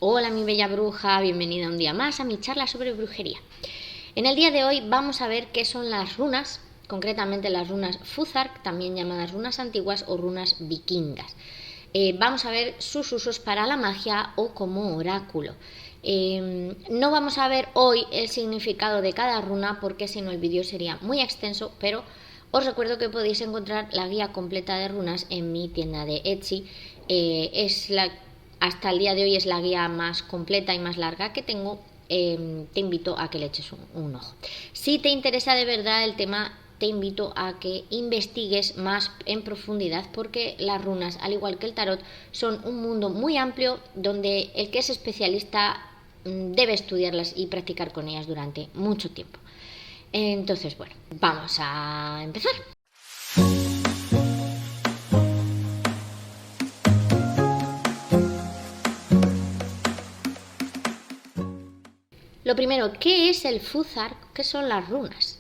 Hola mi bella bruja, bienvenida un día más a mi charla sobre brujería. En el día de hoy vamos a ver qué son las runas, concretamente las runas Futhark, también llamadas runas antiguas o runas vikingas. Vamos a ver sus usos para la magia o como oráculo. No vamos a ver hoy el significado de cada runa porque si no el vídeo sería muy extenso, pero os recuerdo que podéis encontrar la guía completa de runas en mi tienda de Etsy. Hasta el día de hoy es la guía más completa y más larga que tengo. Te invito a que le eches un ojo. Si te interesa de verdad el tema, te invito a que investigues más en profundidad porque las runas, al igual que el tarot, son un mundo muy amplio donde el que es especialista debe estudiarlas y practicar con ellas durante mucho tiempo. Entonces, bueno, vamos a empezar. Lo primero, ¿qué es el Futhark? ¿Qué son las runas?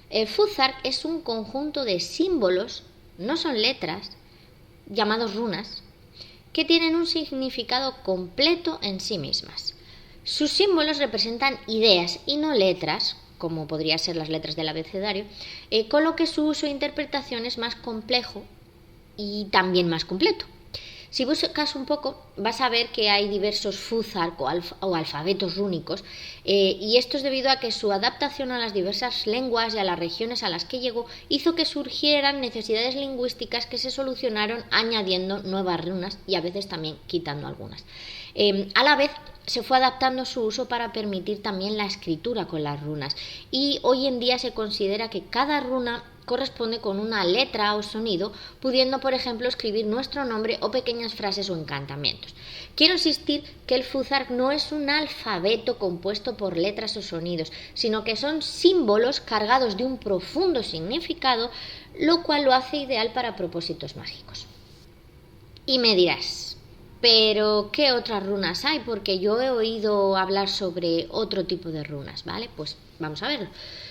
El Futhark es un conjunto de símbolos, no son letras, llamados runas, que tienen un significado completo en sí mismas. Sus símbolos representan ideas y no letras, como podrían ser las letras del abecedario, con lo que su uso e interpretación es más complejo y también más completo. Si buscas un poco, vas a ver que hay diversos Futhark o alfabetos rúnicos, y esto es debido a que su adaptación a las diversas lenguas y a las regiones a las que llegó hizo que surgieran necesidades lingüísticas que se solucionaron añadiendo nuevas runas y a veces también quitando algunas. A la vez se fue adaptando su uso para permitir también la escritura con las runas, y hoy en día se considera que cada runa corresponde con una letra o sonido, pudiendo por ejemplo escribir nuestro nombre o pequeñas frases o encantamientos. Quiero insistir que el Futhark no es un alfabeto compuesto por letras o sonidos, sino que son símbolos cargados de un profundo significado, lo cual lo hace ideal para propósitos mágicos. Y me dirás, ¿pero qué otras runas hay? Porque yo he oído hablar sobre otro tipo de runas, ¿vale? Pues vamos a verlo.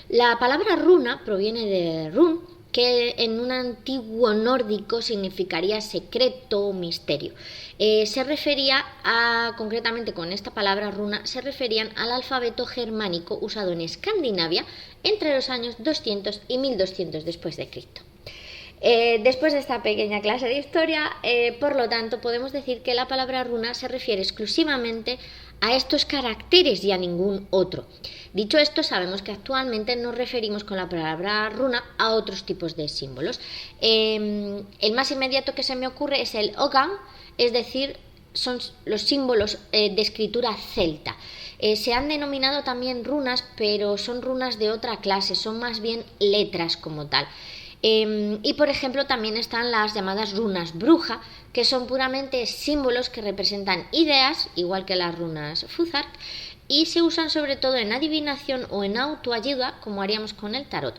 La palabra runa proviene de run, que en un antiguo nórdico significaría secreto o misterio. Se refería concretamente con esta palabra runa, se referían al alfabeto germánico usado en Escandinavia entre los años 200 y 1200 después de Cristo. Después de esta pequeña clase de historia, por lo tanto, podemos decir que la palabra runa se refiere exclusivamente a estos caracteres y a ningún otro. Dicho esto, sabemos que actualmente nos referimos con la palabra runa a otros tipos de símbolos. El más inmediato que se me ocurre es el Ogham, es decir, son los símbolos de escritura celta. Se han denominado también runas, pero son runas de otra clase, son más bien letras como tal. Y por ejemplo también están las llamadas runas bruja, que son puramente símbolos que representan ideas, igual que las runas Futhark, y se usan sobre todo en adivinación o en autoayuda, como haríamos con el tarot.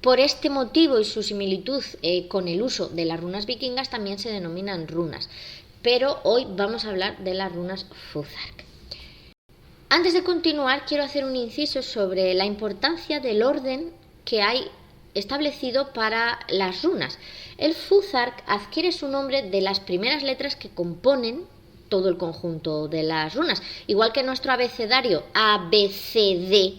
Por este motivo y su similitud con el uso de las runas vikingas también se denominan runas, pero hoy vamos a hablar de las runas Futhark. Antes de continuar, quiero hacer un inciso sobre la importancia del orden que hay establecido para las runas. El Futhark adquiere su nombre de las primeras letras que componen todo el conjunto de las runas, igual que nuestro abecedario abecedario,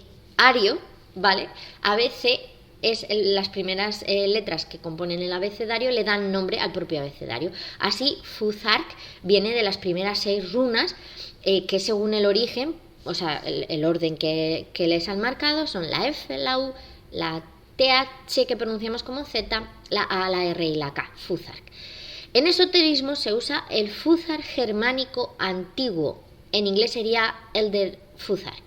¿vale? ABC es las primeras letras que componen el abecedario, le dan nombre al propio abecedario. Así, Futhark viene de las primeras 6 runas que según el origen, o sea, el orden que les han marcado son la F, la U, la TH que pronunciamos como Z, la A, la R y la K, Futhark. En esoterismo se usa el Futhark germánico antiguo, en inglés sería Elder Futhark.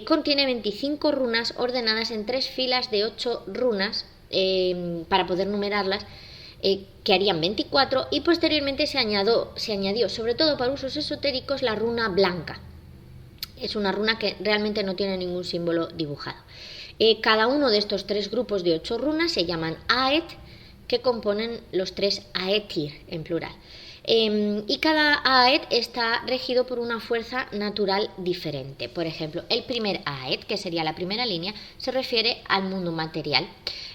Contiene 25 runas ordenadas en 3 filas de 8 runas para poder numerarlas, que harían 24, y posteriormente se añadió, sobre todo para usos esotéricos, la runa blanca. Es una runa que realmente no tiene ningún símbolo dibujado. Cada uno de estos 3 grupos de 8 runas se llaman Aet, que componen los 3 Aetir en plural. Y cada Aed está regido por una fuerza natural diferente. Por ejemplo, el primer Aed, que sería la primera línea, se refiere al mundo material.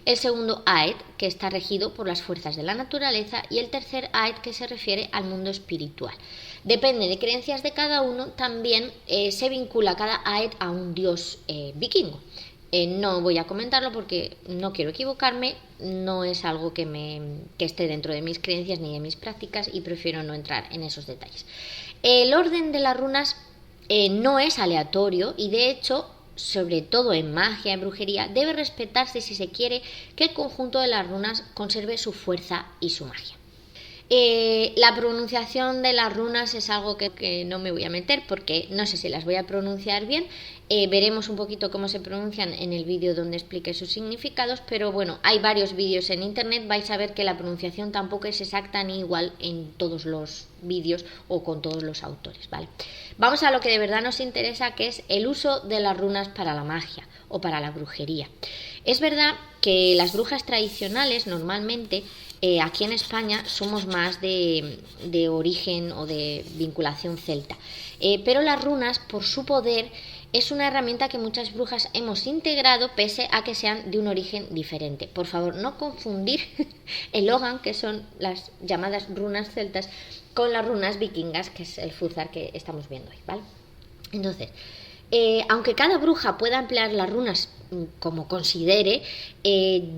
El segundo Aed, que está regido por las fuerzas de la naturaleza, y el tercer Aed, que se refiere al mundo espiritual. Depende de creencias de cada uno, también se vincula cada Aed a un dios vikingo. No voy a comentarlo porque no quiero equivocarme, no es algo que esté dentro de mis creencias ni de mis prácticas y prefiero no entrar en esos detalles. El orden de las runas no es aleatorio y de hecho, sobre todo en magia, en brujería, debe respetarse si se quiere que el conjunto de las runas conserve su fuerza y su magia. La pronunciación de las runas es algo que no me voy a meter porque no sé si las voy a pronunciar bien. Veremos un poquito cómo se pronuncian en el vídeo donde explique sus significados, pero bueno, hay varios vídeos en internet, vais a ver que la pronunciación tampoco es exacta ni igual en todos los vídeos o con todos los autores, ¿vale? Vamos a lo que de verdad nos interesa, que es el uso de las runas para la magia o para la brujería. Es verdad que las brujas tradicionales normalmente aquí en España somos más de origen o de vinculación celta, pero las runas, por su poder, es una herramienta que muchas brujas hemos integrado pese a que sean de un origen diferente. Por favor, no confundir el Logan, que son las llamadas runas celtas, con las runas vikingas, que es el Futhar que estamos viendo hoy, ¿vale? Entonces, aunque cada bruja pueda emplear las runas como considere,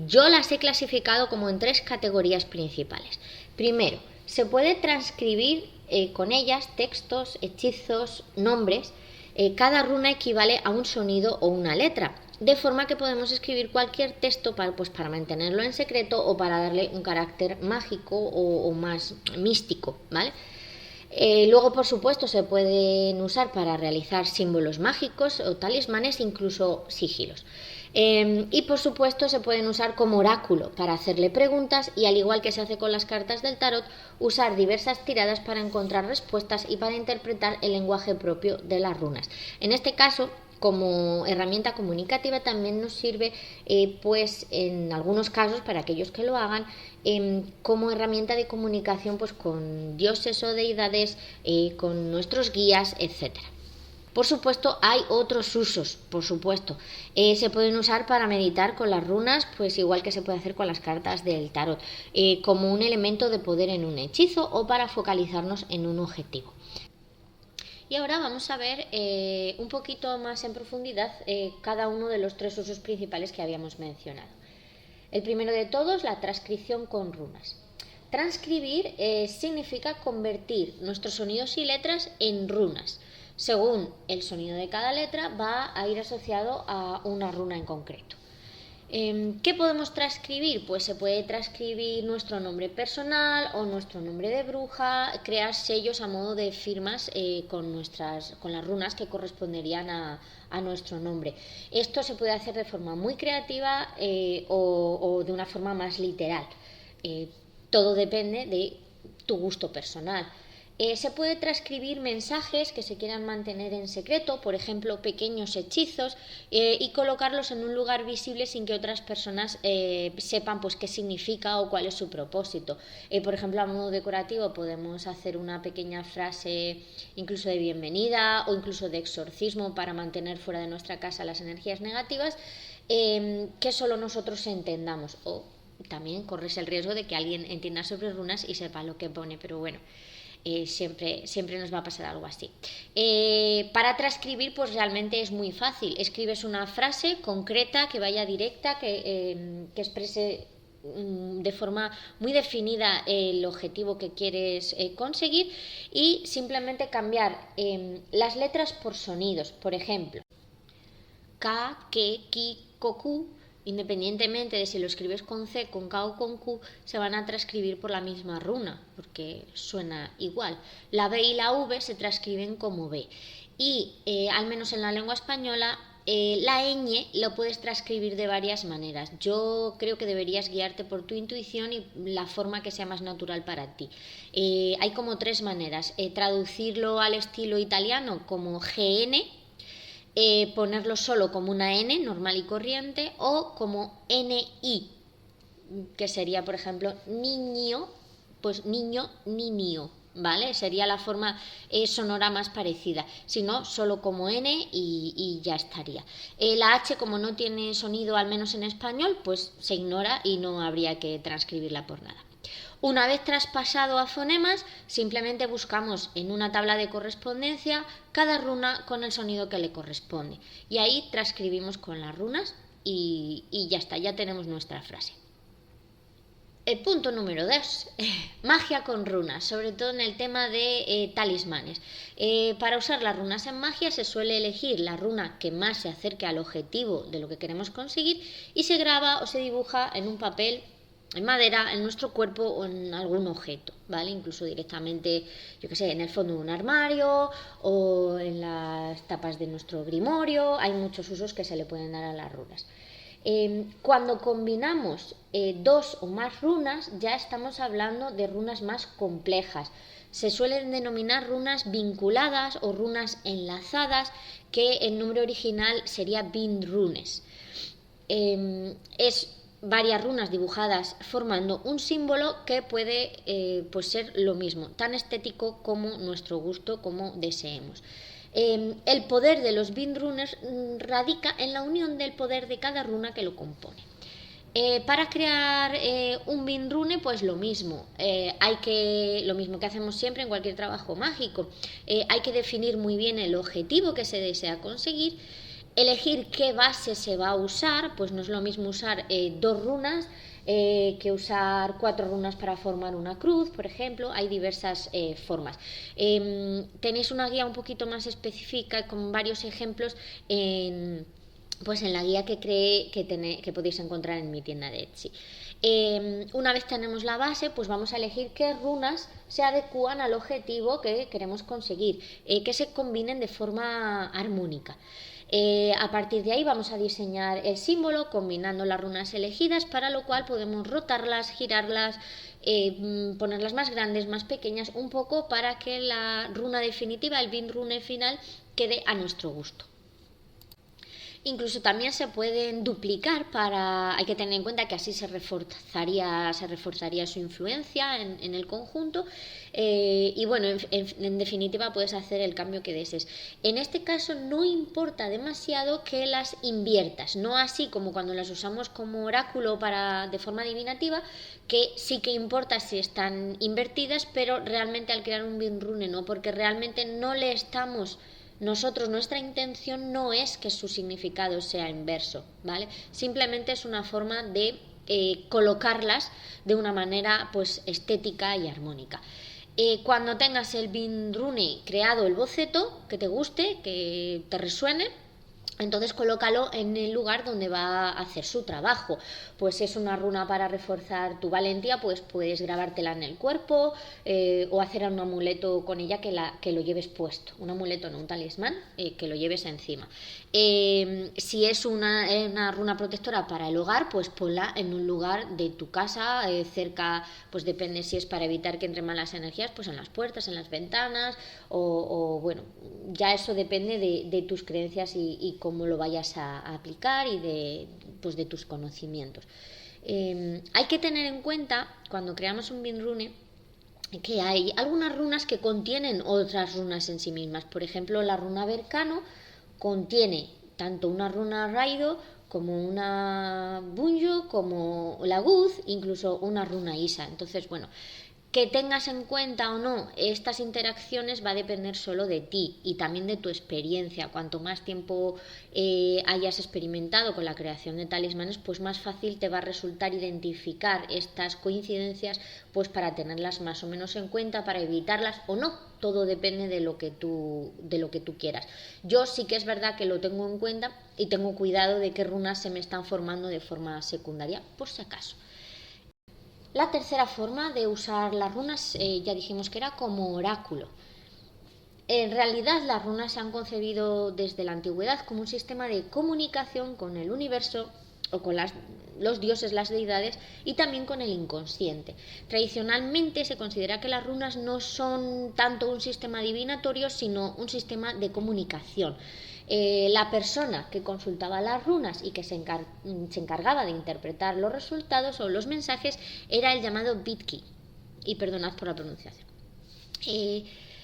yo las he clasificado como en 3 categorías principales. Primero, se puede transcribir con ellas textos, hechizos, nombres. Cada runa equivale a un sonido o una letra, de forma que podemos escribir cualquier texto para mantenerlo en secreto o para darle un carácter mágico o más místico, ¿vale? Luego, por supuesto, se pueden usar para realizar símbolos mágicos o talismanes, incluso sigilos. Y, por supuesto, se pueden usar como oráculo para hacerle preguntas y, al igual que se hace con las cartas del tarot, usar diversas tiradas para encontrar respuestas y para interpretar el lenguaje propio de las runas. En este caso, como herramienta comunicativa también nos sirve, pues en algunos casos, para aquellos que lo hagan, como herramienta de comunicación pues con dioses o deidades, con nuestros guías, etcétera. Por supuesto, hay otros usos, por supuesto. Se pueden usar para meditar con las runas, pues igual que se puede hacer con las cartas del tarot, como un elemento de poder en un hechizo o para focalizarnos en un objetivo. Y ahora vamos a ver un poquito más en profundidad cada uno de los 3 usos principales que habíamos mencionado. El primero de todos, la transcripción con runas. Transcribir significa convertir nuestros sonidos y letras en runas. Según el sonido de cada letra va a ir asociado a una runa en concreto. ¿Qué podemos transcribir? Pues se puede transcribir nuestro nombre personal o nuestro nombre de bruja, crear sellos a modo de firmas con las runas que corresponderían a nuestro nombre. Esto se puede hacer de forma muy creativa o de una forma más literal. Todo depende de tu gusto personal. Se puede transcribir mensajes que se quieran mantener en secreto, por ejemplo, pequeños hechizos, y colocarlos en un lugar visible sin que otras personas sepan pues qué significa o cuál es su propósito. Por ejemplo, a modo decorativo podemos hacer una pequeña frase incluso de bienvenida o incluso de exorcismo para mantener fuera de nuestra casa las energías negativas, que solo nosotros entendamos. O también corres el riesgo de que alguien entienda sobre runas y sepa lo que pone, pero bueno. Siempre nos va a pasar algo así. Para transcribir pues realmente es muy fácil. Escribes una frase concreta que vaya directa, que exprese de forma muy definida el objetivo que quieres conseguir, y simplemente cambiar las letras por sonidos. Por ejemplo, K, K, Ki, Koku, independientemente de si lo escribes con C, con K o con Q, se van a transcribir por la misma runa, porque suena igual. La B y la V se transcriben como B. Y, al menos en la lengua española, la ñ lo puedes transcribir de varias maneras. Yo creo que deberías guiarte por tu intuición y la forma que sea más natural para ti. Hay como 3 maneras. Traducirlo al estilo italiano como GN, ponerlo solo como una N normal y corriente, o como NI, que sería, por ejemplo, niño, pues niño, niño, ¿vale? Sería la forma sonora más parecida. Si no, solo como N y ya estaría. La H, como no tiene sonido, al menos en español, pues se ignora y no habría que transcribirla por nada. Una vez traspasado a fonemas, simplemente buscamos en una tabla de correspondencia cada runa con el sonido que le corresponde. Y ahí transcribimos con las runas y ya está, ya tenemos nuestra frase. El punto número 2, magia con runas, sobre todo en el tema de talismanes. Para usar las runas en magia se suele elegir la runa que más se acerque al objetivo de lo que queremos conseguir y se graba o se dibuja en un papel, en madera, en nuestro cuerpo o en algún objeto, ¿vale? Incluso directamente, yo qué sé, en el fondo de un armario o en las tapas de nuestro grimorio. Hay muchos usos que se le pueden dar a las runas. Cuando combinamos 2 o más runas, ya estamos hablando de runas más complejas. Se suelen denominar runas vinculadas o runas enlazadas, que el nombre original sería Bindrunes. Es varias runas dibujadas formando un símbolo que puede pues ser lo mismo, tan estético como nuestro gusto, como deseemos. El poder de los Bindrunes radica en la unión del poder de cada runa que lo compone. Para crear un Bindrune, pues lo mismo lo mismo que hacemos siempre en cualquier trabajo mágico. Hay que definir muy bien el objetivo que se desea conseguir, elegir qué base se va a usar, pues no es lo mismo usar 2 runas que usar 4 runas para formar una cruz, por ejemplo. Hay diversas formas. Tenéis una guía un poquito más específica con varios ejemplos en la guía que creé, que podéis encontrar en mi tienda de Etsy. Una vez tenemos la base, pues vamos a elegir qué runas se adecúan al objetivo que queremos conseguir, que se combinen de forma armónica. A partir de ahí vamos a diseñar el símbolo combinando las runas elegidas, para lo cual podemos rotarlas, girarlas, ponerlas más grandes, más pequeñas, un poco para que la runa definitiva, el Bindrune final, quede a nuestro gusto. Incluso también se pueden duplicar, hay que tener en cuenta que así se reforzaría su influencia en el conjunto, y bueno, en definitiva puedes hacer el cambio que desees. En este caso no importa demasiado que las inviertas, no así como cuando las usamos como oráculo de forma adivinativa, que sí que importa si están invertidas, pero realmente al crear un Bindrune no, porque realmente no le estamos... nuestra intención no es que su significado sea inverso, ¿vale? Simplemente es una forma de colocarlas de una manera pues estética y armónica. Cuando tengas el Bindrune creado, el boceto que te guste, que te resuene, entonces colócalo en el lugar donde va a hacer su trabajo. Pues si es una runa para reforzar tu valentía, pues puedes grabártela en el cuerpo, o hacer un amuleto con ella que lo lleves puesto. Un amuleto, no un talismán, que lo lleves encima. Si es una runa protectora para el hogar, pues ponla en un lugar de tu casa, cerca, pues depende si es para evitar que entren malas energías, pues en las puertas, en las ventanas, o bueno, ya eso depende de tus creencias y cómo lo vayas a aplicar y de tus conocimientos. Hay que tener en cuenta, cuando creamos un Bindrune, que hay algunas runas que contienen otras runas en sí mismas. Por ejemplo, la runa Berkano contiene tanto una runa Raido como una Bunjo, como la Guz, incluso una runa Isa. Entonces, bueno, que tengas en cuenta o no estas interacciones va a depender solo de ti y también de tu experiencia. Cuanto más tiempo hayas experimentado con la creación de talismanes, pues más fácil te va a resultar identificar estas coincidencias, pues para tenerlas más o menos en cuenta, para evitarlas o no. Todo depende de lo que tú quieras. Yo sí que es verdad que lo tengo en cuenta y tengo cuidado de qué runas se me están formando de forma secundaria, por si acaso. La tercera forma de usar las runas, ya dijimos que era como oráculo. En realidad las runas se han concebido desde la antigüedad como un sistema de comunicación con el universo o con los dioses, las deidades, y también con el inconsciente. Tradicionalmente se considera que las runas no son tanto un sistema adivinatorio, sino un sistema de comunicación. La persona que consultaba las runas y que se encargaba de interpretar los resultados o los mensajes era el llamado Bitki, y perdonad por la pronunciación.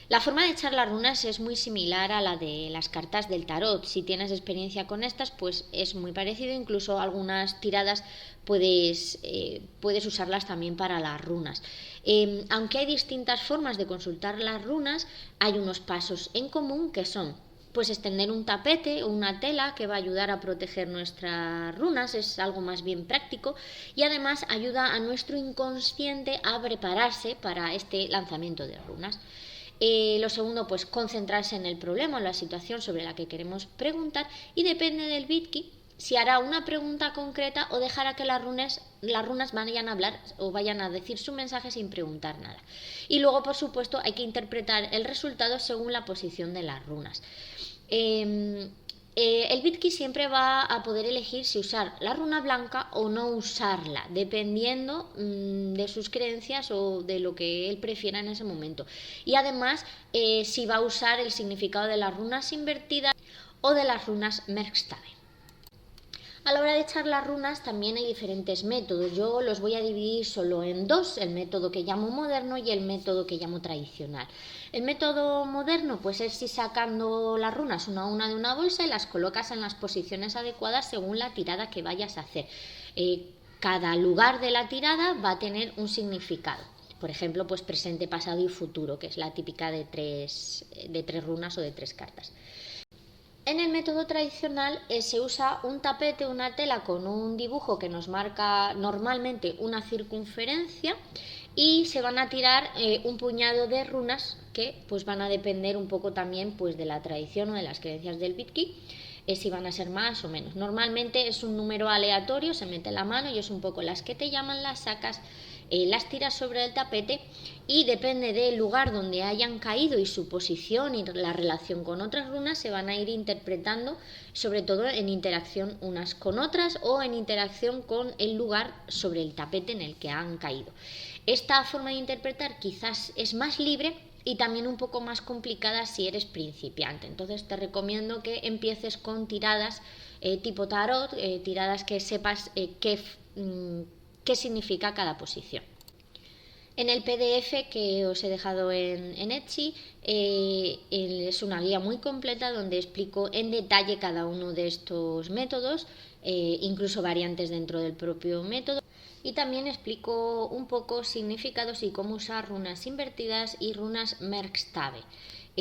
La forma de echar las runas es muy similar a la de las cartas del tarot. Si tienes experiencia con estas, pues es muy parecido. Incluso algunas tiradas puedes usarlas también para las runas. Aunque hay distintas formas de consultar las runas, hay unos pasos en común que son pues extender un tapete o una tela que va a ayudar a proteger nuestras runas, es algo más bien práctico y además ayuda a nuestro inconsciente a prepararse para este lanzamiento de runas. Lo segundo, pues concentrarse en el problema o la situación sobre la que queremos preguntar y depende del Bitki si hará una pregunta concreta o dejará que las runas vayan a hablar o vayan a decir su mensaje sin preguntar nada. Y luego, por supuesto, hay que interpretar el resultado según la posición de las runas. El Bitki siempre va a poder elegir si usar la runa blanca o no usarla, dependiendo de sus creencias o de lo que él prefiera en ese momento. Y además, si va a usar el significado de las runas invertidas o de las runas Merkstave. A la hora de echar las runas también hay diferentes métodos. Yo los voy a dividir solo en dos, el método que llamo moderno y el método que llamo tradicional. El método moderno pues es ir sacando las runas una a una de una bolsa y las colocas en las posiciones adecuadas según la tirada que vayas a hacer. Cada lugar de la tirada va a tener un significado. Por ejemplo, pues presente, pasado y futuro, que es la típica de tres runas o de 3 cartas. En el método tradicional se usa un tapete, una tela con un dibujo que nos marca normalmente una circunferencia y se van a tirar un puñado de runas que pues van a depender un poco también pues de la tradición o de las creencias del Bitki, si van a ser más o menos. Normalmente es un número aleatorio, se mete la mano y es un poco las que te llaman, las sacas, las tiras sobre el tapete y depende del lugar donde hayan caído y su posición y la relación con otras runas se van a ir interpretando, sobre todo en interacción unas con otras o en interacción con el lugar sobre el tapete en el que han caído. Esta forma de interpretar quizás es más libre y también un poco más complicada si eres principiante. Entonces te recomiendo que empieces con tiradas tipo tarot, tiradas que sepas qué significa cada posición. En el PDF que os he dejado en Etsy es una guía muy completa donde explico en detalle cada uno de estos métodos, incluso variantes dentro del propio método. Y también explico un poco significados y cómo usar runas invertidas y runas Merkstave.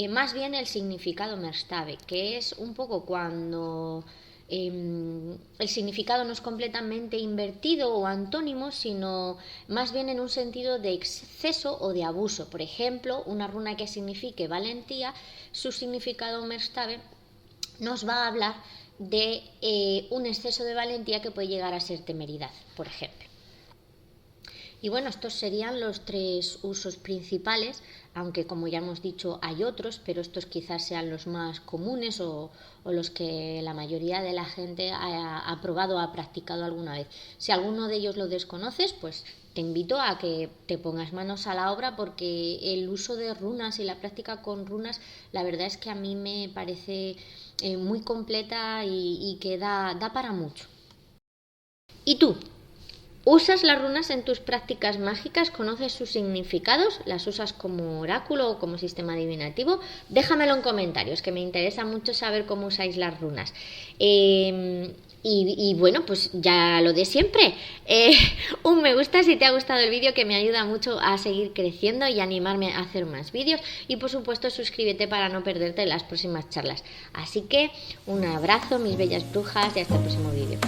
Más bien el significado Merkstave, que es un poco cuando el significado no es completamente invertido o antónimo, sino más bien en un sentido de exceso o de abuso. Por ejemplo, una runa que signifique valentía, su significado Merkstave nos va a hablar de un exceso de valentía que puede llegar a ser temeridad, por ejemplo. Y bueno, estos serían los 3 usos principales, aunque como ya hemos dicho hay otros, pero estos quizás sean los más comunes o los que la mayoría de la gente ha probado o ha practicado alguna vez. Si alguno de ellos lo desconoces, pues te invito a que te pongas manos a la obra porque el uso de runas y la práctica con runas, la verdad es que a mí me parece muy completa y que da para mucho. ¿Y tú? ¿Usas las runas en tus prácticas mágicas? ¿Conoces sus significados? ¿Las usas como oráculo o como sistema adivinativo? Déjamelo en comentarios, que me interesa mucho saber cómo usáis las runas. Y bueno, pues ya lo de siempre. Un me gusta si te ha gustado el vídeo, que me ayuda mucho a seguir creciendo y animarme a hacer más vídeos. Y por supuesto suscríbete para no perderte las próximas charlas. Así que un abrazo, mis bellas brujas, y hasta el próximo vídeo.